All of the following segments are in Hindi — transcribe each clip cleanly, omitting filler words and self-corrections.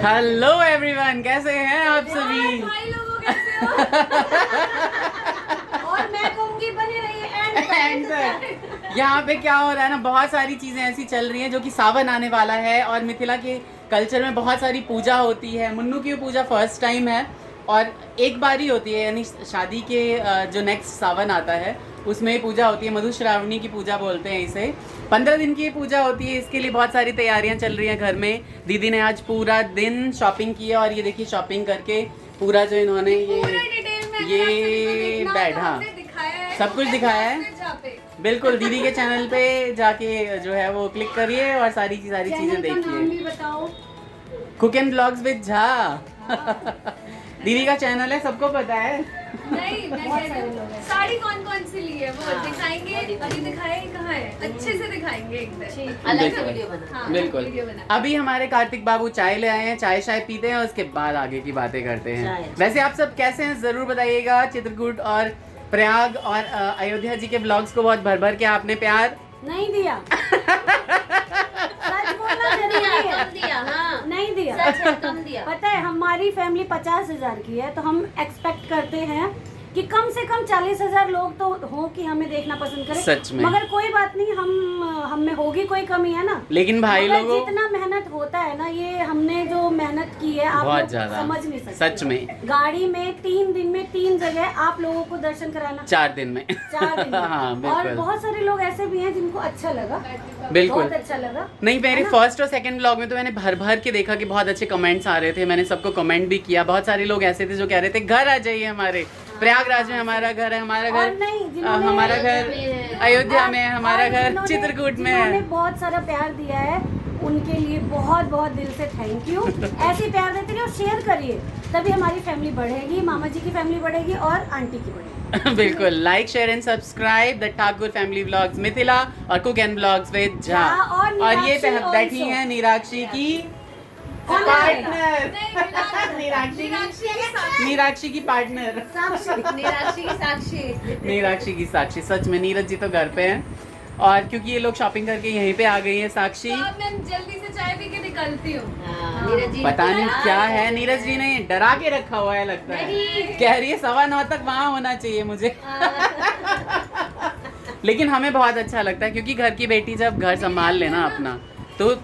हेलो एवरीवन, कैसे हैं आप सभी? भाई लोगों कैसे हो? और मैं कहूंगी बने रहिए एंड तक। यहाँ पे क्या हो रहा है ना, बहुत सारी चीज़ें ऐसी चल रही हैं जो कि सावन आने वाला है और मिथिला के कल्चर में बहुत सारी पूजा होती है। मुन्नू की पूजा फर्स्ट टाइम है और एक बार ही होती है, यानी शादी के जो नेक्स्ट सावन आता है उसमें पूजा होती है। मधुश्रावणी की पूजा बोलते हैं इसे। 15 दिन की ये पूजा होती है। इसके लिए बहुत सारी तैयारियां चल रही हैं घर में। दीदी ने आज पूरा दिन शॉपिंग की है और ये देखिए शॉपिंग करके पूरा जो इन्होंने ये बैठ, हाँ, सब कुछ दिखाया है। बिल्कुल, दीदी के चैनल पे जाके जो है वो क्लिक करिए और सारी चीज़ें देखिए। Cook and blogs with Jha दीदी का चैनल है, सबको पता है। नहीं, मैं कह रही हूँ साड़ी कौन कौन सी ली है वो दिखाएंगे। अभी दिखाए कहाँ है, अच्छे से दिखाएंगे एकदम अलग सा वीडियो बना। बिल्कुल। अभी हमारे कार्तिक बाबू चाय ले आए हैं, चाय पीते हैं, उसके बाद आगे की बातें करते हैं। वैसे आप सब कैसे हैं जरूर बताइएगा। चित्रकूट और प्रयाग और अयोध्या जी के ब्लॉग्स को बहुत भर भर के आपने प्यार नहीं दिया। सच बोलना जरूरी है। हाँ। नहीं दिया, सच है, कम दिया। पता है हमारी फैमिली 50,000 की है, तो हम एक्सपेक्ट करते हैं कि कम से कम 40,000 लोग तो हो कि हमें देखना पसंद करें। सच में। मगर कोई बात नहीं, हम में होगी कोई कमी है ना। लेकिन भाई लोगों जितना मेहनत होता है ना, ये हमने जो मेहनत की है आप बहुत लोग ज्यादा समझ नहीं सकते। सच में। गाड़ी में 3 दिन में 3 जगह आप लोगों को दर्शन कराना 4 दिन में 4 दिन में। हाँ, और बिल्कुल। बहुत सारे लोग ऐसे भी हैं जिनको अच्छा लगा, बिल्कुल बहुत अच्छा लगा। नहीं, मेरे फर्स्ट और सेकंड ब्लॉग में तो मैंने भर भर के देखा कि बहुत अच्छे कमेंट्स आ रहे थे। मैंने सबको कमेंट भी किया। बहुत सारे लोग ऐसे थे जो कह रहे थे घर आ जाइए हमारे, प्रयागराज में हमारा घर है, हमारा घर हमारा घर अयोध्या में, हमारा घर चित्रकूट में है। बहुत सारा प्यार दिया है, उनके लिए बहुत बहुत दिल से थैंक यू। ऐसे प्यार देते रहिए और शेयर करिए, तभी हमारी फैमिली बढ़ेगी, मामा जी की फैमिली बढ़ेगी और आंटी की बढ़ेगी। बिल्कुल। Like share and subscribe the Thakur family vlogs Mithila और cook and blogs with Jha. और ये बैठी हैं नीराक्षी की पार्टनर, नीराक्षी की पार्टनर, नीराक्षी की साक्षी। सच में नीरज जी तो घर पे हैं और क्योंकि ये लोग शॉपिंग करके यहीं पे आ गई हैं। साक्षी तो अब मैं जल्दी से चाय पी के निकलती हूँ। पता नहीं क्या है, नीरज जी ने डरा के रखा हुआ है लगता है। कह रही है 9:15 तक वहाँ होना चाहिए मुझे। लेकिन हमें बहुत अच्छा लगता है क्योंकि घर की बेटी जब घर संभाल लेना अपना तो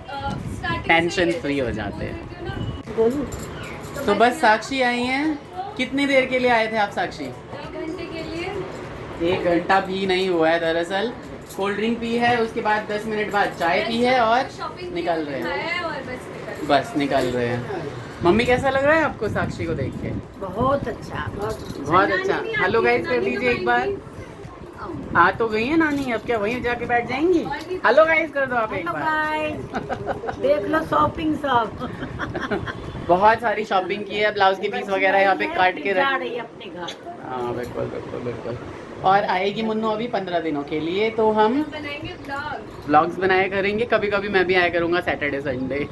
टेंशन फ्री हो जाते हैं। तो बस साक्षी आई हैं। कितनी देर के लिए आए थे आप साक्षी? 1 घंटे के लिए। 1 घंटा भी नहीं हुआ है दरअसल। कोल्ड ड्रिंक पी है, उसके बाद 10 मिनट बाद चाय पी है और निकल रहे हैं। और बस निकल रहे हैं। मम्मी कैसा लग रहा है आपको साक्षी को देख के? बहुत अच्छा, बहुत अच्छा। हेलो गाइस कर दीजिए एक बार। आ तो गई है नानी, अब क्या वहीं जाके बैठ जाएंगी? हेलो गाइस कर दो आप एक बार। देख लो शॉपिंग सब। बहुत सारी शॉपिंग की है। ब्लाउज की पीस वगैरह यहाँ पे काट के रख। अपने घर। हाँ बिल्कुल बिल्कुल बिल्कुल। और आएगी मुन्नू अभी 15 दिनों के लिए, तो हम बनाएंगे व्लॉग्स बनाया करेंगे। कभी कभी मैं भी आया करूँगा सैटरडे संडे।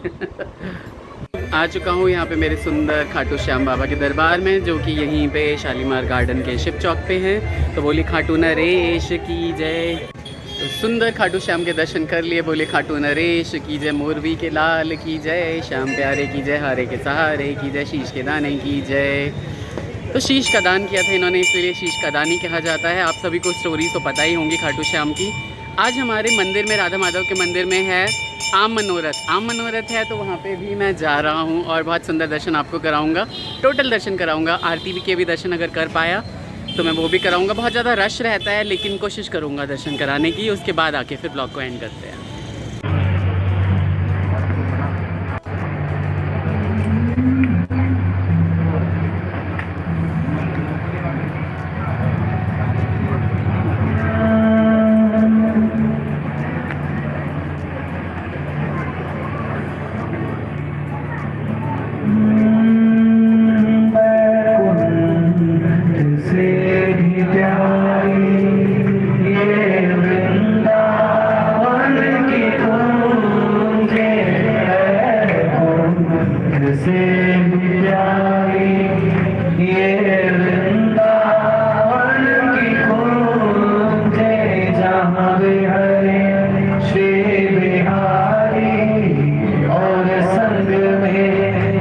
आ चुका हूँ यहाँ पे मेरे सुंदर खाटू श्याम बाबा के दरबार में, जो कि यहीं पे शालीमार गार्डन के शिव चौक पे हैं। तो बोली खाटू नरेश की जय। तो सुंदर खाटू श्याम के दर्शन कर लिए। बोले खाटू नरेश की जय, मोरवी के लाल की जय, श्याम प्यारे की जय, हारे के सहारे की जय, शीश के दाने की जय। तो शीश का दान किया था इन्होंने, इसलिए शीश का दानी कहा जाता है। आप सभी को स्टोरी तो पता ही होंगी खाटू श्याम की। आज हमारे मंदिर में, राधा माधव के मंदिर में है आम मनोरथ है, तो वहाँ पे भी मैं जा रहा हूँ और बहुत सुंदर दर्शन आपको कराऊंगा। टोटल दर्शन कराऊंगा। आरती के भी दर्शन अगर कर पाया तो मैं वो भी कराऊंगा। बहुत ज़्यादा रश रहता है लेकिन कोशिश करूँगा दर्शन कराने की। उसके बाद आके फिर ब्लॉग को एंड करते हैं। श्री बिहारी और संग में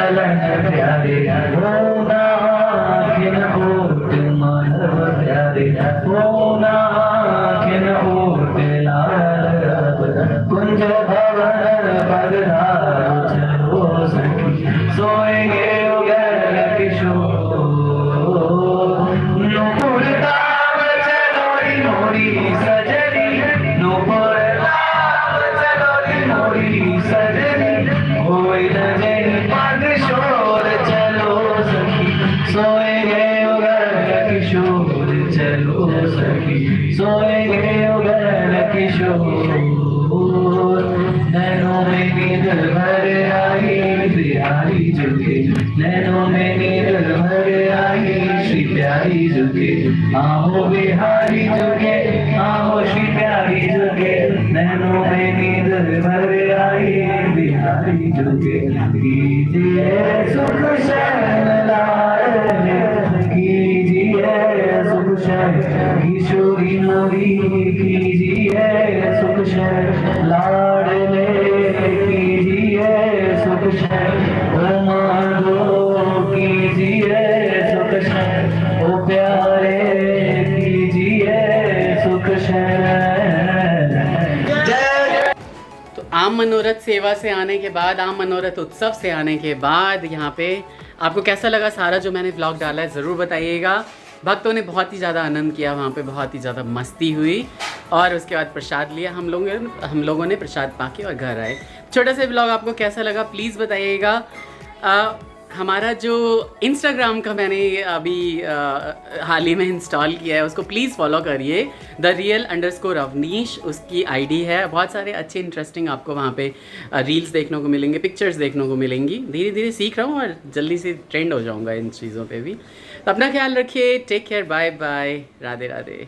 लालन प्यारे होना किन होट मानव प्यारे होना किन होट लाल रब कुंज भवन पगधारो चलो सखी सोएंगे उगल किशोर नूपुर दाम चलोरी मोरी सजनी नूपुर दाम चलोरी मोरी सजनी कोई न जही पग शोर चलो सखी सोएंगे उगल किशोर चलो सखी सोएंगे उगल किशोर नैनों में नींद भर आई बिहारी झुके नैनों में नींद भर आई श्री प्यारी झुके आहो बिहारी झुके आहो श्री प्यारी झुके नैनों में नींद भर आई बिहारी झुके कीजिए सुख शरण लाए कीजिए सुख शरण किशोरी मोरी कीजिए सुख शरण लाडले कीजिए सुख शरण ओ माधो कीजिए सुख शरण ओ प्यारे कीजिए सुख शरण तो आम मनोरथ सेवा से आने के बाद, आम मनोरथ उत्सव से आने के बाद यहाँ पे आपको कैसा लगा सारा जो मैंने व्लॉग डाला है ज़रूर बताइएगा। भक्तों ने बहुत ही ज़्यादा आनंद किया, वहाँ पे बहुत ही ज़्यादा मस्ती हुई और उसके बाद प्रसाद लिया हम लोगों ने प्रसाद पाके और घर आए। छोटा सा व्लॉग आपको कैसा लगा प्लीज़ बताइएगा। हमारा जो इंस्टाग्राम का मैंने अभी हाल ही में इंस्टॉल किया है उसको प्लीज़ फॉलो करिए, TheReal_Avnish उसकी आईडी है। बहुत सारे अच्छे इंटरेस्टिंग आपको वहाँ पे रील्स देखने को मिलेंगे, पिक्चर्स देखने को मिलेंगी। धीरे धीरे सीख रहा हूँ और जल्दी से ट्रेंड हो जाऊँगा इन चीज़ों पे भी। तो अपना ख्याल रखिए, take care, bye bye, Radhe Radhe.